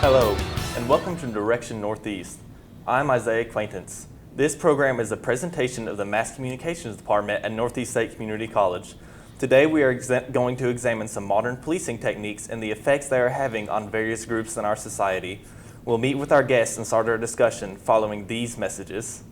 Hello, and welcome to Direction Northeast. I'm Isaiah Acquaintance. This program is a presentation of the Mass Communications Department at Northeast State Community College. Today we are going to examine some modern policing techniques and the effects they are having on various groups in our society. We'll meet with our guests and start our discussion following these messages.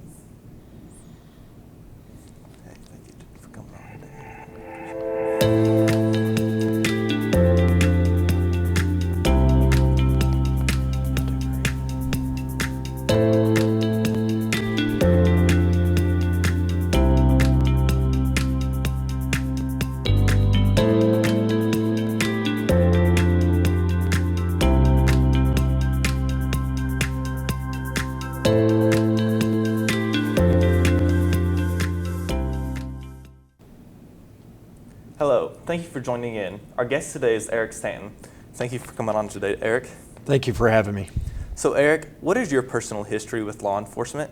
Hello, thank you for joining in. Our guest today is Eric Stanton. Thank you for coming on today, Eric. Thank you for having me. So Eric, what is your personal history with law enforcement?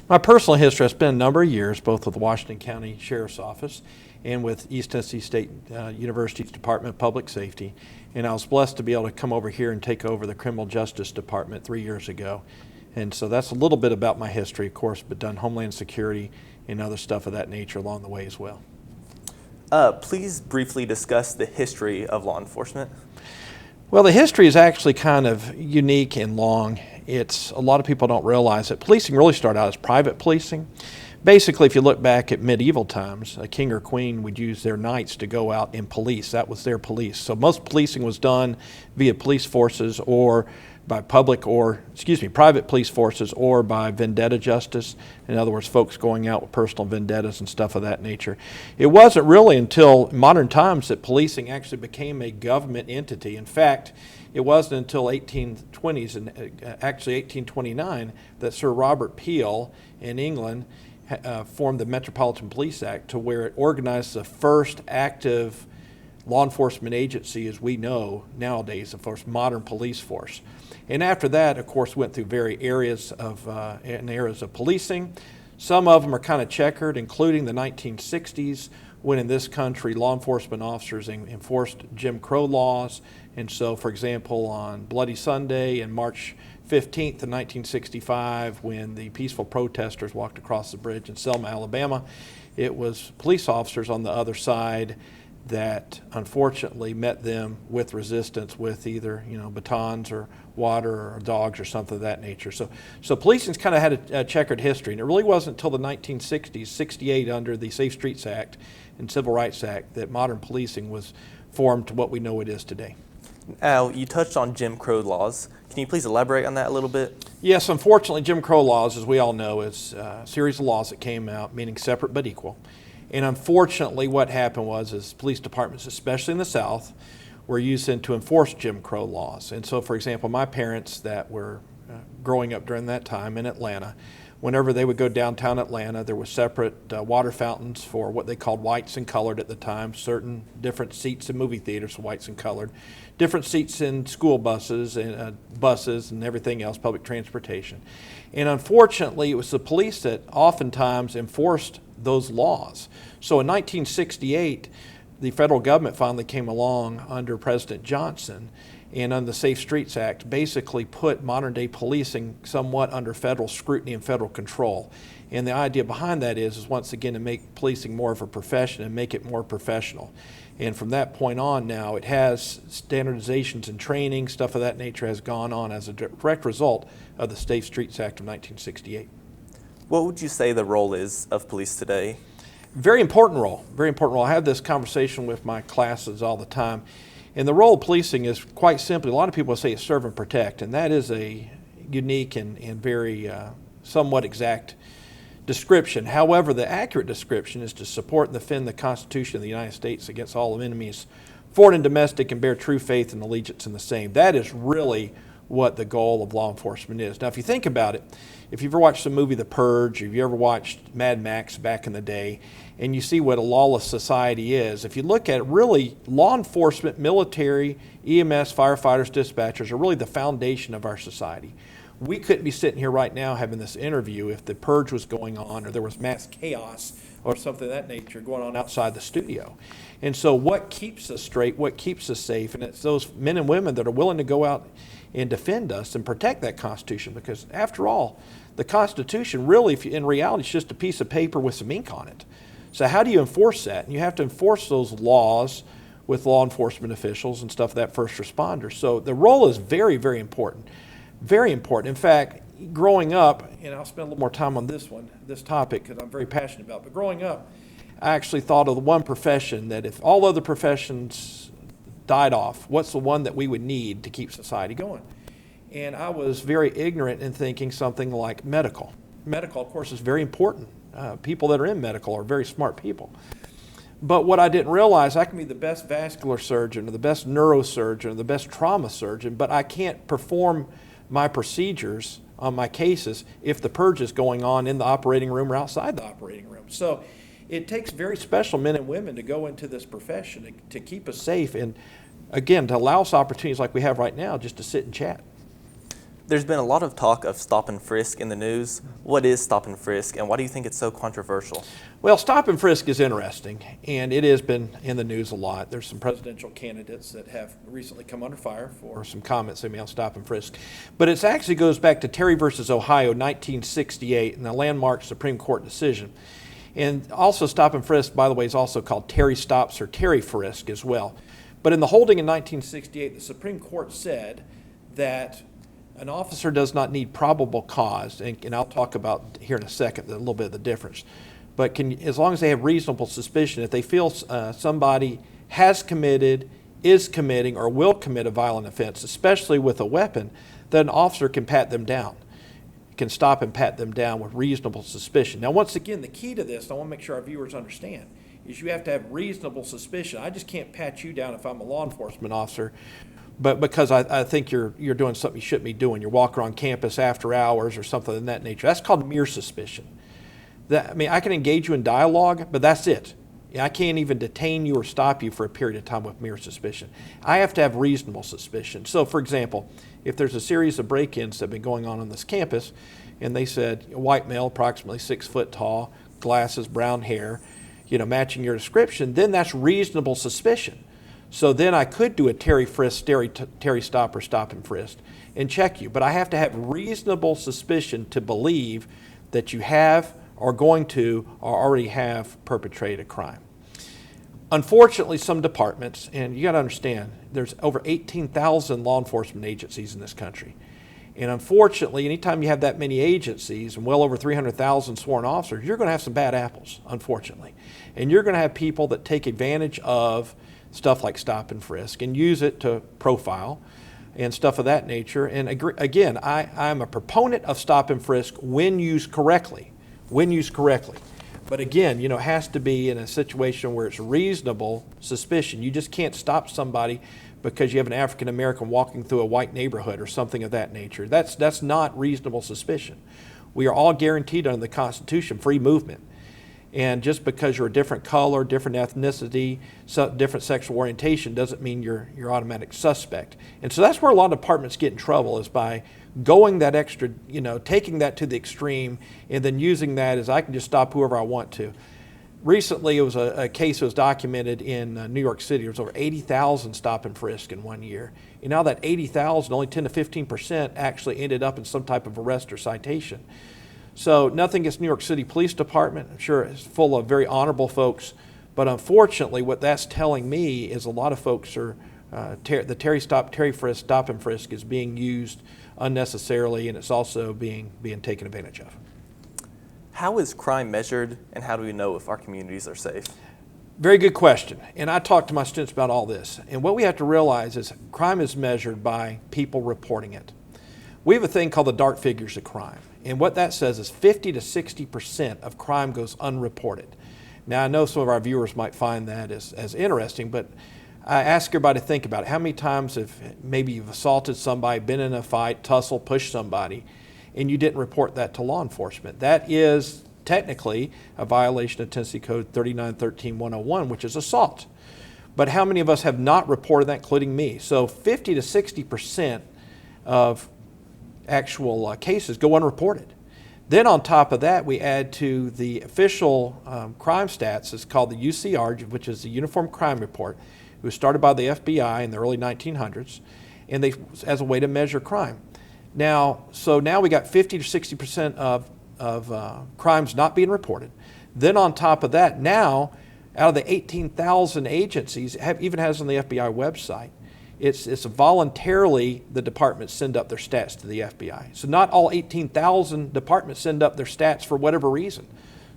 My personal history has been a number of years, both with the Washington County Sheriff's Office and with East Tennessee State University's Department of Public Safety. And I was blessed to be able to come over here and take over the Criminal Justice Department 3 years ago. And so that's a little bit about my history, of course, but done Homeland Security and other stuff of that nature along the way as well. Please briefly discuss the history of law enforcement. Well, the history is actually kind of unique and long. A lot of people don't realize that policing really started out as private policing. Basically, if you look back at medieval times, a king or queen would use their knights to go out and police. That was their police. So most policing was done via police forces or by private police forces or by vendetta justice. In other words, folks going out with personal vendettas and stuff of that nature. It wasn't really until modern times that policing actually became a government entity. In fact, it wasn't until 1820s and actually 1829 that Sir Robert Peel in England formed the Metropolitan Police Act, to where it organized the first active law enforcement agency as we know nowadays, the first modern police force. And after that, of course, went through various eras of policing. Some of them are kind of checkered, including the 1960s, when in this country law enforcement officers enforced Jim Crow laws. And so, for example, on Bloody Sunday and March 15th of 1965, when the peaceful protesters walked across the bridge in Selma, Alabama, it was police officers on the other side that unfortunately met them with resistance with either batons or water or dogs or something of that nature. So policing's kind of had a checkered history, and it really wasn't until the 1960s, 68 under the Safe Streets Act and Civil Rights Act, that modern policing was formed to what we know it is today. Al, you touched on Jim Crow laws. Can you please elaborate on that a little bit? Yes, unfortunately, Jim Crow laws, as we all know, is a series of laws that came out meaning separate but equal. And unfortunately, what happened was police departments, especially in the South, were used to enforce Jim Crow laws. And so, for example, my parents that were growing up during that time in Atlanta, whenever they would go downtown Atlanta, there were separate water fountains for what they called whites and colored at the time, certain different seats in movie theaters, whites and colored, different seats in school buses and everything else, public transportation. And unfortunately, it was the police that oftentimes enforced those laws. So in 1968, the federal government finally came along under President Johnson, and under the Safe Streets Act basically put modern day policing somewhat under federal scrutiny and federal control. And the idea behind that is once again to make policing more of a profession and make it more professional. And from that point on now, it has standardizations and training, stuff of that nature has gone on as a direct result of the Safe Streets Act of 1968. What would you say the role is of police today? Very important role, very important role. I have this conversation with my classes all the time. And the role of policing is quite simply, a lot of people say it's serve and protect, and that is a unique and very somewhat exact description. However, the accurate description is to support and defend the Constitution of the United States against all enemies, foreign and domestic, and bear true faith and allegiance in the same. That is really what the goal of law enforcement is. Now, if you think about it, if you've ever watched the movie The Purge, or if you ever watched Mad Max back in the day, and you see what a lawless society is, if you look at it, really, law enforcement, military, EMS, firefighters, dispatchers are really the foundation of our society. We couldn't be sitting here right now having this interview if the purge was going on or there was mass chaos or something of that nature going on outside the studio. And so what keeps us straight, what keeps us safe, and it's those men and women that are willing to go out and defend us and protect that Constitution, because after all, the Constitution really, in reality, is just a piece of paper with some ink on it. So how do you enforce that? And you have to enforce those laws with law enforcement officials and stuff, that first responders. So the role is very, very important. Very important. In fact, growing up, and I'll spend a little more time on this topic, because I'm very passionate about it, but growing up, I actually thought of the one profession that if all other professions died off, what's the one that we would need to keep society going? And I was very ignorant in thinking something like medical. Medical, of course, is very important. People that are in medical are very smart people. But what I didn't realize, I can be the best vascular surgeon or the best neurosurgeon or the best trauma surgeon, but I can't perform my procedures on my cases if the purge is going on in the operating room or outside the operating room. So it takes very special men and women to go into this profession to keep us safe and, again, to allow us opportunities like we have right now just to sit and chat. There's been a lot of talk of stop and frisk in the news. What is stop and frisk, and why do you think it's so controversial? Well, stop and frisk is interesting, and it has been in the news a lot. There's some presidential candidates that have recently come under fire for some comments they made on stop and frisk. But it actually goes back to Terry versus Ohio, 1968, and the landmark Supreme Court decision. And also stop and frisk, by the way, is also called Terry stops or Terry frisk as well. But in the holding in 1968, the Supreme Court said that an officer does not need probable cause, and I'll talk about here in a second a little bit of the difference, but as long as they have reasonable suspicion, if they feel somebody has committed, is committing, or will commit a violent offense, especially with a weapon, then an officer can pat them down, can stop and pat them down with reasonable suspicion. Now, once again, the key to this, I want to make sure our viewers understand, is you have to have reasonable suspicion. I just can't pat you down if I'm a law enforcement officer, but because I think you're doing something you shouldn't be doing. You're walking around campus after hours or something of that nature. That's called mere suspicion. I can engage you in dialogue, but that's it. I can't even detain you or stop you for a period of time with mere suspicion. I have to have reasonable suspicion. So, for example, if there's a series of break-ins that have been going on this campus, and they said a white male, approximately 6 foot tall, glasses, brown hair, matching your description, then that's reasonable suspicion. So then I could do a Terry frisk, Terry stop or stop and frisk and check you. But I have to have reasonable suspicion to believe that you have or going to or already have perpetrated a crime. Unfortunately, some departments, and you got to understand, there's over 18,000 law enforcement agencies in this country. And unfortunately, anytime you have that many agencies and well over 300,000 sworn officers, you're going to have some bad apples, unfortunately. And you're going to have people that take advantage of stuff like stop and frisk and use it to profile and stuff of that nature. And again, I'm a proponent of stop and frisk when used correctly. But again, it has to be in a situation where it's reasonable suspicion. You just can't stop somebody because you have an African American walking through a white neighborhood or something of that nature. That's not reasonable suspicion. We are all guaranteed under the Constitution free movement. And just because you're a different color, different ethnicity, different sexual orientation doesn't mean you're automatic suspect. And so that's where a lot of departments get in trouble, is by going that extra, taking that to the extreme and then using that as I can just stop whoever I want to. Recently, it was a case that was documented in New York City. There was over 80,000 stop and frisk in 1 year. And now that 80,000, only 10 to 15% actually ended up in some type of arrest or citation. So nothing against New York City Police Department. I'm sure it's full of very honorable folks. But unfortunately, what that's telling me is a lot of folks are, the Terry frisk, stop and frisk is being used unnecessarily, and it's also being taken advantage of. How is crime measured, and how do we know if our communities are safe? Very good question. And I talk to my students about all this. And what we have to realize is crime is measured by people reporting it. We have a thing called the dark figures of crime. And what that says is 50 to 60% of crime goes unreported. Now, I know some of our viewers might find that as interesting, but I ask everybody to think about it. How many times have maybe you've assaulted somebody, been in a fight, tussle, pushed somebody, and you didn't report that to law enforcement? That is technically a violation of Tennessee Code 3913-101, which is assault. But how many of us have not reported that, including me? So 50 to 60% of actual cases go unreported. Then on top of that, we add to the official crime stats. It's called the UCR, which is the Uniform Crime Report. It was started by the FBI in the early 1900s, and as a way to measure crime. Now we got 50 to 60% of crimes not being reported. Then on top of that, now out of the 18,000 agencies, even has on the FBI website, it's voluntarily the departments send up their stats to the FBI. So not all 18,000 departments send up their stats for whatever reason.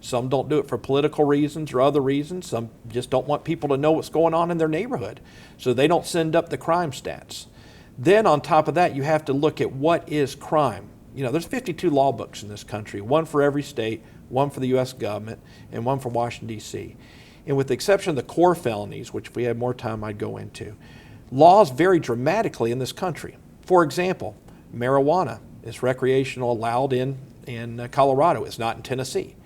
Some don't do it for political reasons or other reasons. Some just don't want people to know what's going on in their neighborhood. So they don't send up the crime stats. Then on top of that, you have to look at what is crime. There's 52 law books in this country, one for every state, one for the U.S. government, and one for Washington, D.C. And with the exception of the core felonies, which if we had more time I'd go into, laws vary dramatically in this country. For example, marijuana is recreational allowed in Colorado. It's not in Tennessee.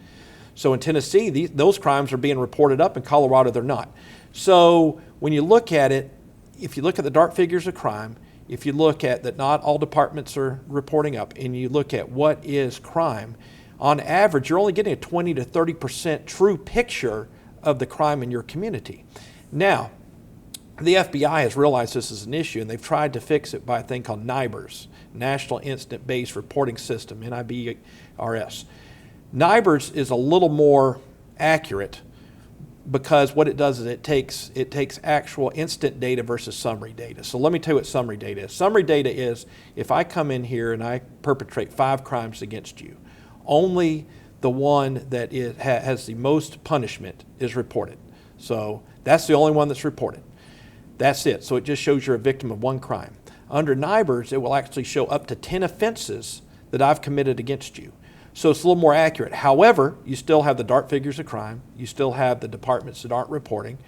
So in Tennessee, those crimes are being reported up. In Colorado, they're not. So when you look at it, if you look at the dark figures of crime, if you look at that not all departments are reporting up, and you look at what is crime, on average, you're only getting a 20 to 30% true picture of the crime in your community. Now, the FBI has realized this is an issue, and they've tried to fix it by a thing called NIBRS, National Incident-Based Reporting System, NIBRS. NIBRS is a little more accurate because what it does is it takes actual instant data versus summary data. So let me tell you what summary data is. Summary data is if I come in here and I perpetrate 5 crimes against you, only the one that has the most punishment is reported. So that's the only one that's reported. That's it. So it just shows you're a victim of 1 crime. Under NIBRS, it will actually show up to 10 offenses that I've committed against you. So it's a little more accurate. However, you still have the dark figures of crime. You still have the departments that aren't reporting.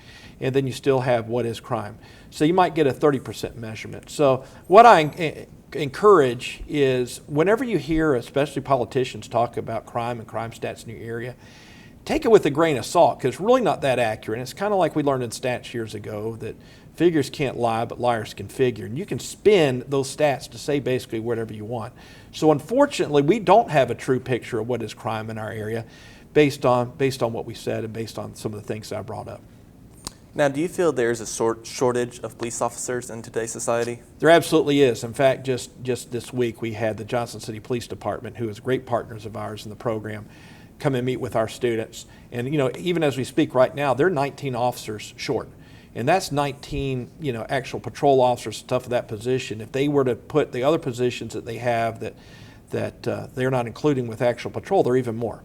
And then you still have what is crime. So you might get a 30% measurement. So what I encourage is whenever you hear, especially politicians, talk about crime and crime stats in your area, take it with a grain of salt because it's really not that accurate. It's kind of like we learned in stats years ago that figures can't lie, but liars can figure. And you can spin those stats to say basically whatever you want. So unfortunately, we don't have a true picture of what is crime in our area based on what we said and based on some of the things that I brought up. Now, do you feel there's a shortage of police officers in today's society? There absolutely is. In fact, just this week, we had the Johnson City Police Department, who is great partners of ours in the program, come and meet with our students. And, even as we speak right now, they're 19 officers short. And that's 19, actual patrol officers, stuff of that position. If they were to put the other positions that they have that they're not including with actual patrol, they're even more.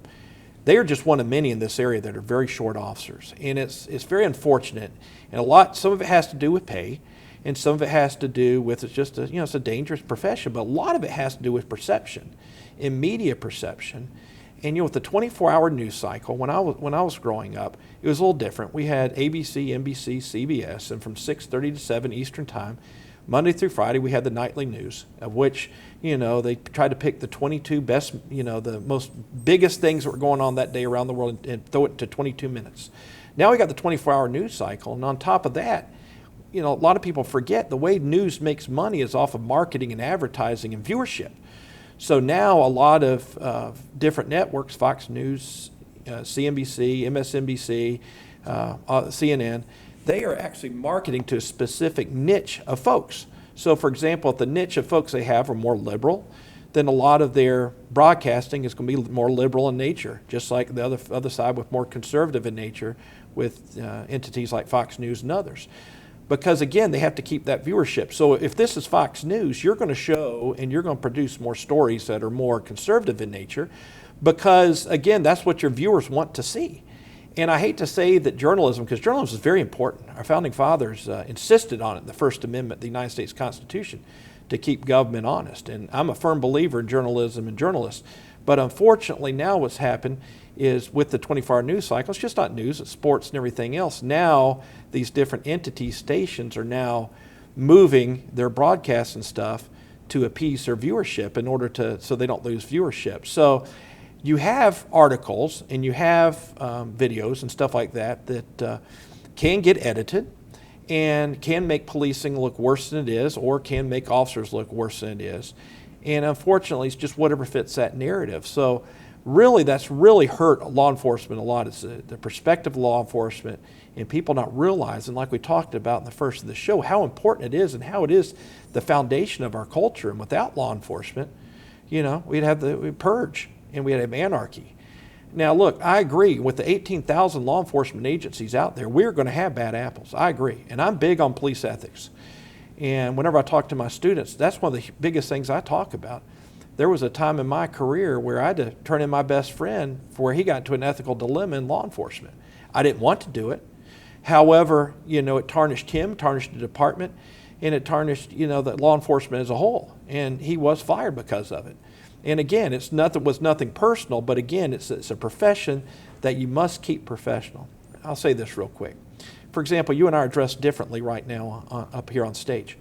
They are just one of many in this area that are very short officers. And it's very unfortunate. And some of it has to do with pay, and some of it has to do with it's a dangerous profession, but a lot of it has to do with perception and media perception. And with the 24-hour news cycle, when I was growing up, it was a little different. We had ABC, NBC, CBS, and from 6:30 to 7 Eastern Time, Monday through Friday, we had the nightly news, of which, they tried to pick the 22 best, the most biggest things that were going on that day around the world and throw it to 22 minutes. Now we got the 24-hour news cycle, and on top of that, a lot of people forget the way news makes money is off of marketing and advertising and viewership. So now a lot of different networks, Fox News, CNBC, MSNBC, CNN, they are actually marketing to a specific niche of folks. So for example, if the niche of folks they have are more liberal, then a lot of their broadcasting is going to be more liberal in nature, just like the other side with more conservative in nature with entities like Fox News and others. Because again, they have to keep that viewership. So if this is Fox News, you're going to show and you're going to produce more stories that are more conservative in nature because, again, that's what your viewers want to see. And I hate to say that journalism, because journalism is very important. Our founding fathers insisted on it in the First Amendment of the United States Constitution to keep government honest. And I'm a firm believer in journalism and journalists. But unfortunately now what's happened is with the 24-hour news cycle, it's just not news, it's sports and everything else. Now these different entities, stations are now moving their broadcasts and stuff to appease their viewership in order so they don't lose viewership. So you have articles and you have videos and stuff like that can get edited and can make policing look worse than it is or can make officers look worse than it is. And unfortunately, it's just whatever fits that narrative. So really, that's really hurt law enforcement a lot. It's the perspective of law enforcement and people not realizing, like we talked about in the first of the show, how important it is and how it is the foundation of our culture. And without law enforcement, we'd purge and we'd have anarchy. Now, look, I agree with the 18,000 law enforcement agencies out there, we're going to have bad apples. I agree. And I'm big on police ethics. And whenever I talk to my students, that's one of the biggest things I talk about. There was a time in my career where I had to turn in my best friend for where he got into an ethical dilemma in law enforcement. I didn't want to do it. However, it tarnished him, tarnished the department, and it tarnished, the law enforcement as a whole. And he was fired because of it. And again, was nothing personal, but again, it's a profession that you must keep professional. I'll say this real quick. For example, you and I are dressed differently right now up here on stage.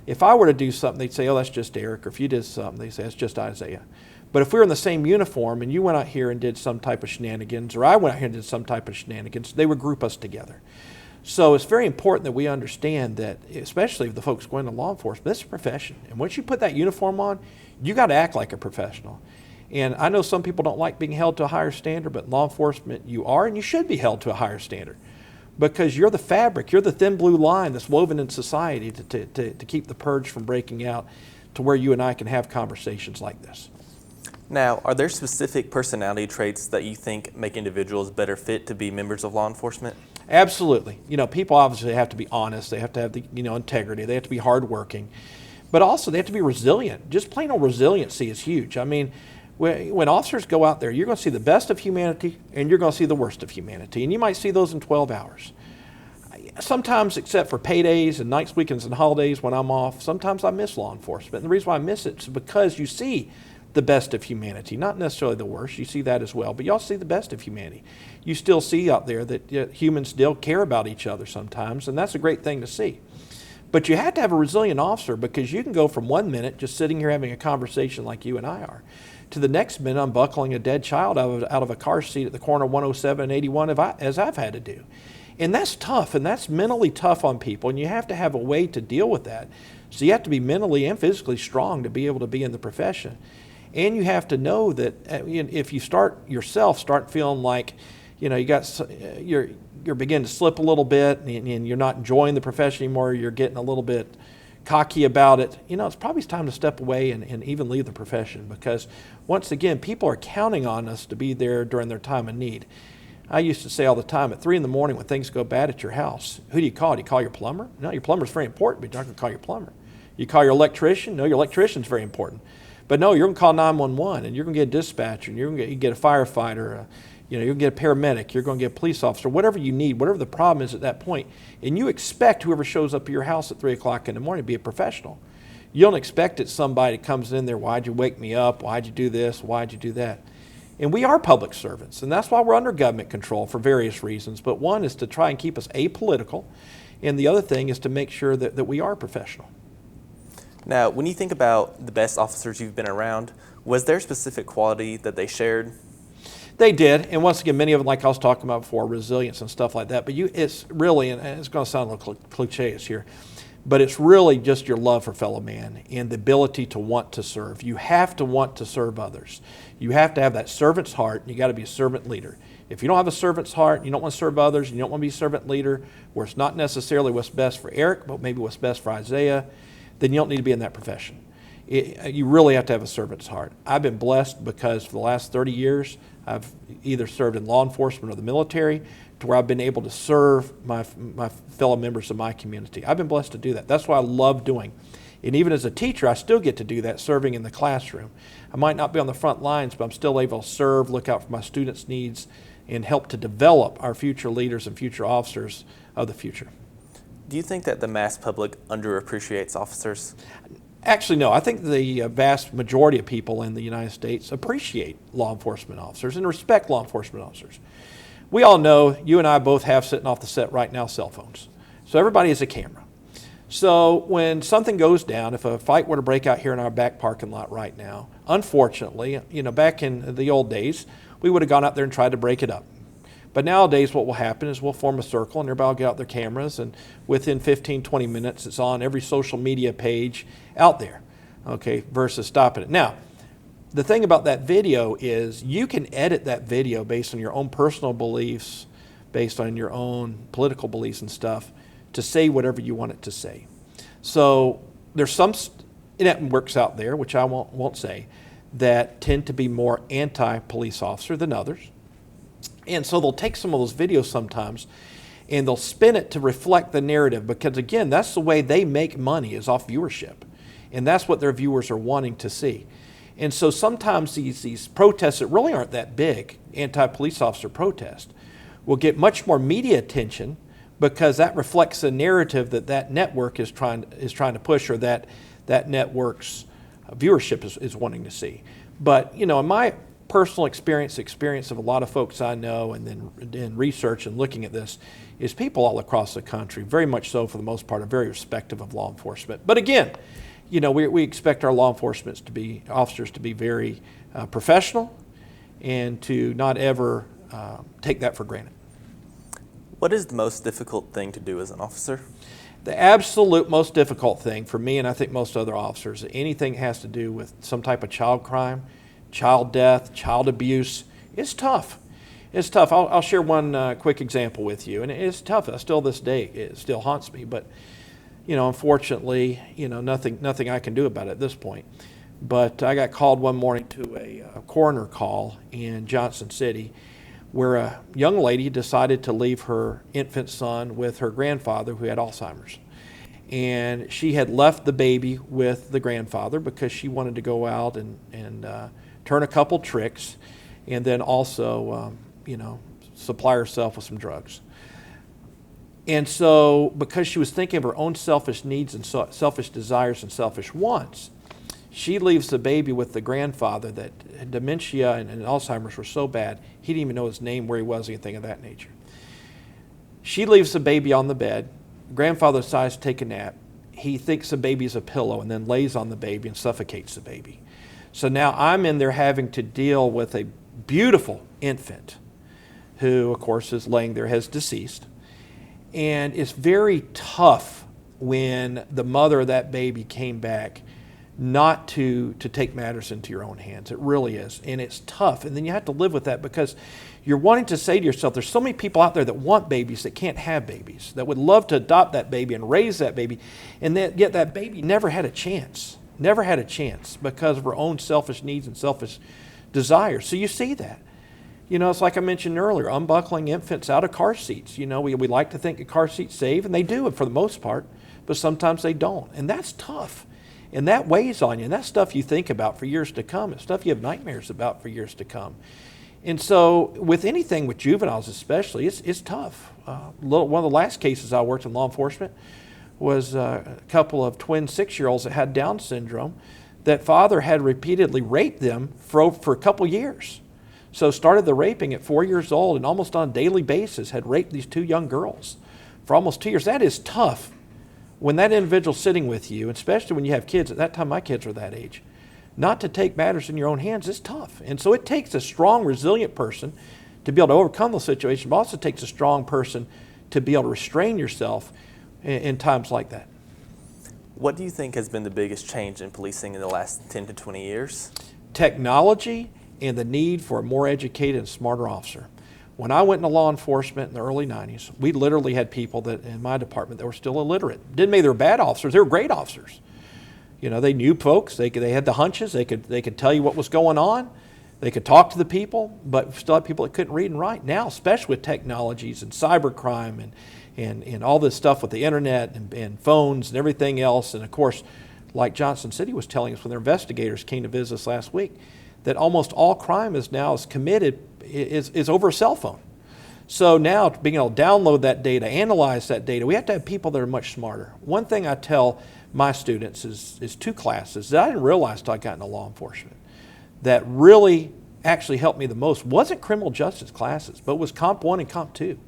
If I were to do something, they'd say, oh, that's just Eric. Or if you did something, they'd say, it's just Isaiah. But if we were in the same uniform and you went out here and did some type of shenanigans, or I went out here and did some type of shenanigans, they would group us together. So it's very important that we understand that, especially the folks going to law enforcement, this is a profession. And once you put that uniform on, you got to act like a professional. And I know some people don't like being held to a higher standard, but in law enforcement you are, and you should be held to a higher standard. Because you're the fabric, you're the thin blue line that's woven in society to keep the purge from breaking out to where you and I can have conversations like this. Now, are there specific personality traits that you think make individuals better fit to be members of law enforcement? Absolutely. People obviously have to be honest, they have to have the integrity, they have to be hardworking, but also they have to be resilient. Just plain old resiliency is huge. I mean, when officers go out there, you're going to see the best of humanity and you're going to see the worst of humanity. And you might see those in 12 hours. Sometimes, except for paydays and nights, weekends, and holidays when I'm off, sometimes I miss law enforcement. And the reason why I miss it is because you see the best of humanity, not necessarily the worst. You see that as well, but you also see the best of humanity. You still see out there that humans still care about each other sometimes, and that's a great thing to see. But you have to have a resilient officer, because you can go from 1 minute just sitting here having a conversation like you and I are, to the next minute unbuckling a dead child out of a car seat at the corner of 107 and 81 as I've had to do. And that's tough, and that's mentally tough on people, and you have to have a way to deal with that. So you have to be mentally and physically strong to be able to be in the profession. And you have to know that if you start feeling like, you're beginning to slip a little bit and you're not enjoying the profession anymore, you're getting a little bit cocky about it, it's probably time to step away and even leave the profession, because once again, people are counting on us to be there during their time of need. I used to say all the time, at 3 in the morning when things go bad at your house, who do you call? Do you call your plumber? No, your plumber's very important, but you're not going to call your plumber. You call your electrician? No, your electrician's very important. But no, you're going to call 911, and you're going to get a dispatcher, and you're going to get a firefighter, you're going to get a paramedic, you're going to get a police officer, whatever you need, whatever the problem is at that point. And you expect whoever shows up at your house at 3 o'clock in the morning to be a professional. You don't expect it somebody comes in there, why'd you wake me up, why'd you do this, why'd you do that? And we are public servants, and that's why we're under government control for various reasons. But one is to try and keep us apolitical, and the other thing is to make sure that we are professional. Now, when you think about the best officers you've been around, was there a specific quality that they shared? They did, and once again, many of them, like I was talking about before, resilience and stuff like that. But it's really, and it's going to sound a little cliché here, but it's really just your love for fellow man and the ability to want to serve. You have to want to serve others. You have to have that servant's heart, and you got to be a servant leader. If you don't have a servant's heart, you don't want to serve others, you don't want to be a servant leader, where it's not necessarily what's best for Eric, but maybe what's best for Isaiah, then you don't need to be in that profession. You really have to have a servant's heart. I've been blessed because for the last 30 years, I've either served in law enforcement or the military, to where I've been able to serve my fellow members of my community. I've been blessed to do that. That's what I love doing. And even as a teacher, I still get to do that, serving in the classroom. I might not be on the front lines, but I'm still able to serve, look out for my students' needs, and help to develop our future leaders and future officers of the future. Do you think that the mass public underappreciates officers? Actually, no. I think the vast majority of people in the United States appreciate law enforcement officers and respect law enforcement officers. We all know, you and I both have sitting off the set right now cell phones. So everybody has a camera. So when something goes down, if a fight were to break out here in our back parking lot right now, unfortunately, back in the old days, we would have gone out there and tried to break it up. But nowadays what will happen is we'll form a circle and everybody will get out their cameras, and within 15, 20 minutes it's on every social media page out there. okay, versus stopping it. Now, the thing about that video is you can edit that video based on your own personal beliefs, based on your own political beliefs and stuff, to say whatever you want it to say. So there's some networks out there, which I won't say, that tend to be more anti-police officer than others. And so they'll take some of those videos sometimes and they'll spin it to reflect the narrative, because again, that's the way they make money, is off viewership. And that's what their viewers are wanting to see. And so sometimes these protests that really aren't that big, anti-police officer protests, will get much more media attention because that reflects the narrative that network is trying to push, or that network's viewership is wanting to see. But, in my personal experience of a lot of folks I know, and then in research and looking at this, is people all across the country, very much so for the most part, are very respectful of law enforcement. But again, we expect our law enforcement officers to be very professional, and to not ever take that for granted. What is the most difficult thing to do as an officer? The absolute most difficult thing for me, and I think most other officers, anything that has to do with some type of child crime, child death, child abuse, it's tough. It's tough. I'll share one quick example with you, and it's tough. Still this day, it still haunts me. But unfortunately, nothing I can do about it at this point. But I got called one morning to a coroner call in Johnson City, where a young lady decided to leave her infant son with her grandfather who had Alzheimer's. And she had left the baby with the grandfather because she wanted to go out and turn a couple tricks, and then also, supply herself with some drugs. And so, because she was thinking of her own selfish needs and selfish desires and selfish wants, she leaves the baby with the grandfather. That dementia and Alzheimer's were so bad, he didn't even know his name, where he was, anything of that nature. She leaves the baby on the bed. Grandfather decides to take a nap. He thinks the baby's a pillow and then lays on the baby and suffocates the baby. So now I'm in there having to deal with a beautiful infant who, of course, is laying there as deceased. And it's very tough when the mother of that baby came back not to take matters into your own hands. It really is. And it's tough. And then you have to live with that, because you're wanting to say to yourself, there's so many people out there that want babies that can't have babies, that would love to adopt that baby and raise that baby, and yet that baby never had a chance because of her own selfish needs and selfish desires. So you see that. It's like I mentioned earlier, unbuckling infants out of car seats. We like to think a car seat's safe, and they do for the most part, but sometimes they don't. And that's tough. And that weighs on you. And that's stuff you think about for years to come. It's stuff you have nightmares about for years to come. And so with anything with juveniles especially, it's tough. One of the last cases I worked in law enforcement was a couple of twin 6-year-olds that had Down syndrome. That father had repeatedly raped them for a couple years. So started the raping at 4 years old, and almost on a daily basis had raped these 2 young girls for almost 2 years. That is tough. When that individual's sitting with you, especially when you have kids, at that time my kids were that age, not to take matters in your own hands is tough. And so it takes a strong, resilient person to be able to overcome those situations, but also takes a strong person to be able to restrain yourself in times like that. What do you think has been the biggest change in policing in the last 10 to 20 years? Technology and the need for a more educated and smarter officer. When I went into law enforcement in the early 90s, we literally had people that in my department that were still illiterate. Didn't mean they were bad officers, they were great officers. They knew folks, they had the hunches, they could tell you what was going on, they could talk to the people, but still had people that couldn't read and write. Now, especially with technologies and cybercrime and all this stuff with the internet and phones and everything else, and of course, like Johnson City was telling us when their investigators came to visit us last week, that almost all crime is committed over a cell phone. So now, being able to download that data, analyze that data, we have to have people that are much smarter. One thing I tell my students is 2 classes that I didn't realize until I got into law enforcement that really actually helped me the most wasn't criminal justice classes, but was Comp 1 and Comp 2.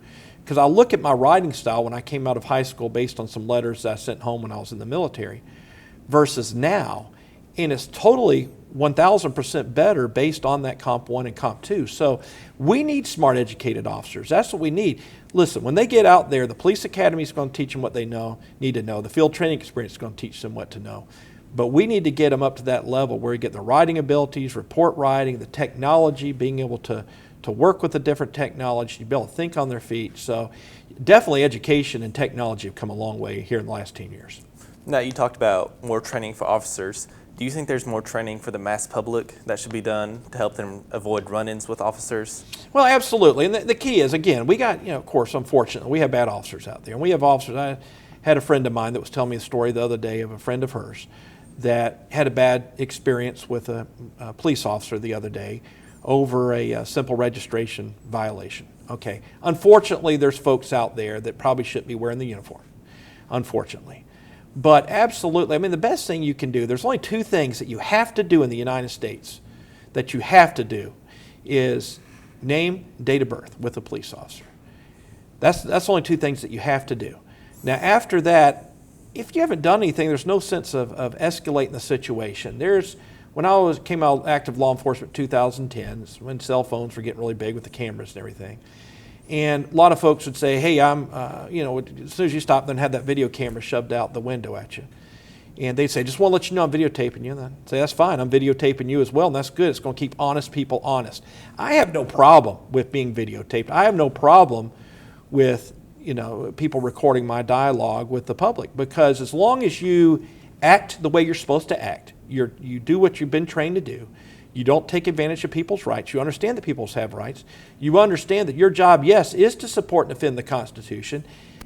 Because I look at my writing style when I came out of high school based on some letters that I sent home when I was in the military versus now, and it's totally 1,000% better based on that Comp 1 and Comp 2. So we need smart, educated officers. That's what we need. Listen, when they get out there, the police academy is going to teach them what they need to know. The field training experience is going to teach them what to know. But we need to get them up to that level where you get the writing abilities, report writing, the technology, being able to work with the different technology, to be able to think on their feet. So definitely education and technology have come a long way here in the last 10 years. Now, you talked about more training for officers. Do you think there's more training for the mass public that should be done to help them avoid run-ins with officers? Well, absolutely. And the key is, again, we got, of course, unfortunately, we have bad officers out there. And we have officers. I had a friend of mine that was telling me a story the other day of a friend of hers that had a bad experience with a police officer the other day over a simple registration violation. Okay. Unfortunately, there's folks out there that probably shouldn't be wearing the uniform, unfortunately. But absolutely, I mean, the best thing you can do, there's only two things that you have to do in the United States that you have to do is name, date of birth with a police officer. That's only two things that you have to do. Now, after that, if you haven't done anything, there's no sense of escalating the situation. When I came out of active law enforcement in 2010, when cell phones were getting really big with the cameras and everything, and a lot of folks would say, hey, as soon as you stop, then have that video camera shoved out the window at you. And they'd say, just want to let you know I'm videotaping you. And I'd say, that's fine, I'm videotaping you as well, and that's good. It's going to keep honest people honest. I have no problem with being videotaped. I have no problem with people recording my dialogue with the public, because as long as you act the way you're supposed to act, you do what you've been trained to do, you don't take advantage of people's rights, you understand that people have rights, you understand that your job, yes, is to support and defend the Constitution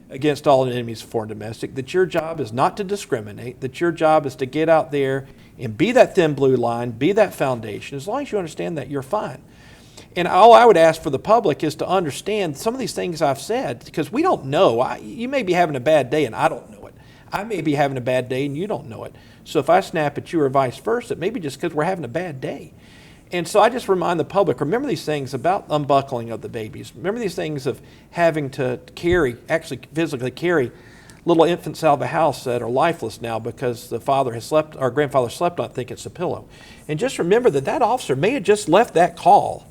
against all enemies, foreign and domestic, that your job is not to discriminate, that your job is to get out there and be that thin blue line, be that foundation. As long as you understand that, you're fine. And all I would ask for the public is to understand some of these things I've said, because we don't know. You may be having a bad day and I don't know it. I may be having a bad day and you don't know it. So if I snap at you or vice versa, it may be just because we're having a bad day. And so I just remind the public, remember these things about unbuckling of the babies. Remember these things of having to actually physically carry little infants out of the house that are lifeless now because the father has slept, or grandfather slept on it, think it's a pillow. And just remember that officer may have just left that call,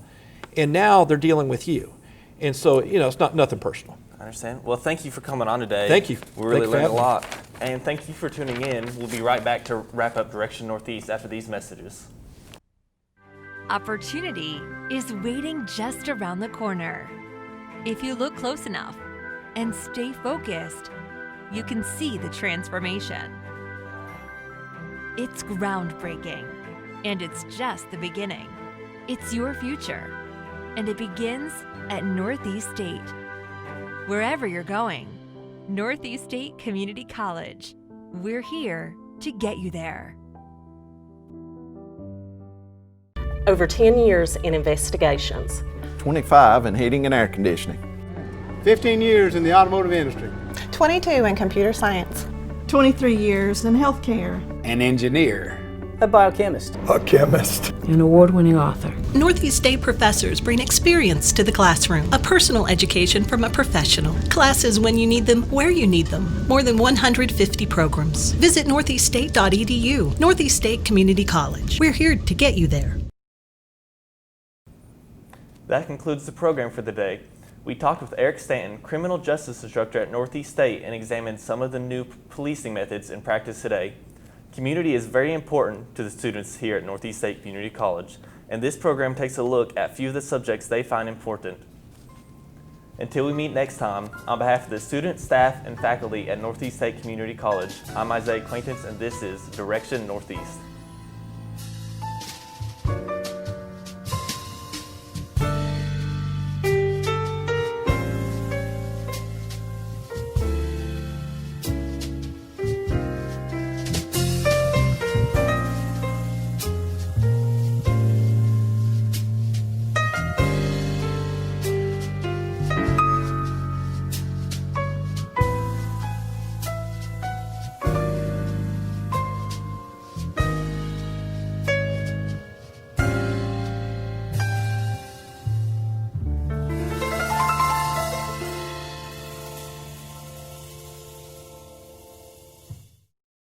and now they're dealing with you. And so, it's nothing personal. I understand. Well, thank you for coming on today. Thank you. We really learned a lot. And thank you for tuning in. We'll be right back to wrap up Direction Northeast after these messages. Opportunity is waiting just around the corner. If you look close enough and stay focused, you can see the transformation. It's groundbreaking, and it's just the beginning. It's your future, and it begins at Northeast State. Wherever you're going, Northeast State Community College, we're here to get you there. Over 10 years in investigations. 25 in heating and air conditioning. 15 years in the automotive industry. 22 in computer science. 23 years in healthcare. An engineer. A biochemist. A chemist. An award-winning author. Northeast State professors bring experience to the classroom, a personal education from a professional. Classes when you need them, where you need them. More than 150 programs. Visit northeaststate.edu. Northeast State Community College. We're here to get you there. That concludes the program for the day. We talked with Eric Stanton, criminal justice instructor at Northeast State, and examined some of the new policing methods in practice today. Community is very important to the students here at Northeast State Community College, and this program takes a look at a few of the subjects they find important. Until we meet next time, on behalf of the students, staff, and faculty at Northeast State Community College, I'm Isaiah Acquaintance, and this is Direction Northeast.